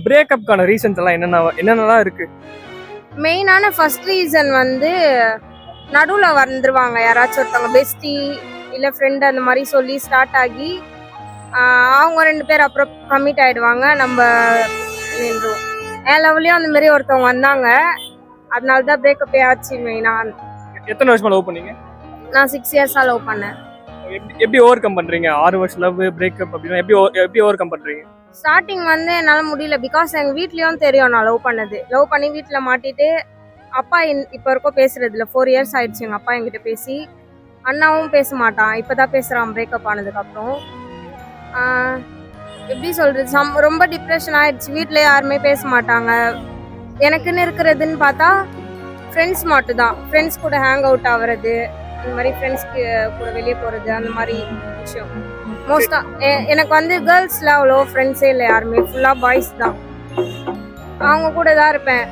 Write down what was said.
பிரேக்கப்கான reasons எல்லாம் என்னென்னலாம் இருக்கு? மெயினான ஃபர்ஸ்ட் ரீசன் வந்து நடுவில் வந்துருவாங்க யாராச்சும் ஒருத்தவங்க, பெஸ்டி இல்லை ஃப்ரெண்டு அந்த மாதிரி சொல்லி ஸ்டார்ட் ஆகி அவங்க 2 பேர் அப்புறம் கமிட் ஆயிடுவாங்க. நம்ம நின்றுவோம். என் லெவலையும் அந்த மாதிரி ஒருத்தவங்க வந்தாங்க, அதனால தான் பிரேக்கப்பே ஆச்சு. மெயினாக எத்தனை வருஷமா லவ் பண்ணீங்க? நான் 6 இயர்ஸாக லவ் பண்ணேன். எப்படி ஓவர் கம் பண்றீங்க? 6 வருஷம் லவ் பிரேக்கப் அப்படின்னா எப்படி ஓவர் கம் பண்றீங்க? ஸ்டார்டிங் வந்து என்னால் முடியல. பிகாஸ் எங்கள் வீட்லேயும் தெரியும் நான் லவ் பண்ணது. லவ் பண்ணி வீட்டில் மாட்டிட்டு அப்பா இப்போ வரைக்கும் பேசுறது இல்லை. 4 இயர்ஸ் ஆயிடுச்சு எங்கள் அப்பா என்கிட்ட பேசி. அண்ணாவும் பேச மாட்டான், இப்போ தான் பேசுகிறான் பிரேக்கப் ஆனதுக்கப்புறம். எப்படி சொல்கிறது, ரொம்ப டிப்ரெஷன் ஆயிடுச்சு. வீட்டில் யாருமே பேச மாட்டாங்க. எனக்குன்னு இருக்கிறதுன்னு பார்த்தா ஃப்ரெண்ட்ஸ் மட்டும் தான். ஃப்ரெண்ட்ஸ் கூட ஹேங் அவுட் ஆகிறது, அந்த மாதிரி ஃப்ரெண்ட்ஸ்க்கு கூட வெளியே போகிறது, அந்த மாதிரி விஷயம். மோஸ்ட்டாக எனக்கு வந்து கேர்ள்ஸில் அவ்வளோ ஃப்ரெண்ட்ஸே இல்லை யாருமே. ஃபுல்லாக பாய்ஸ் தான். அவங்க கூட தான் இருப்பேன்.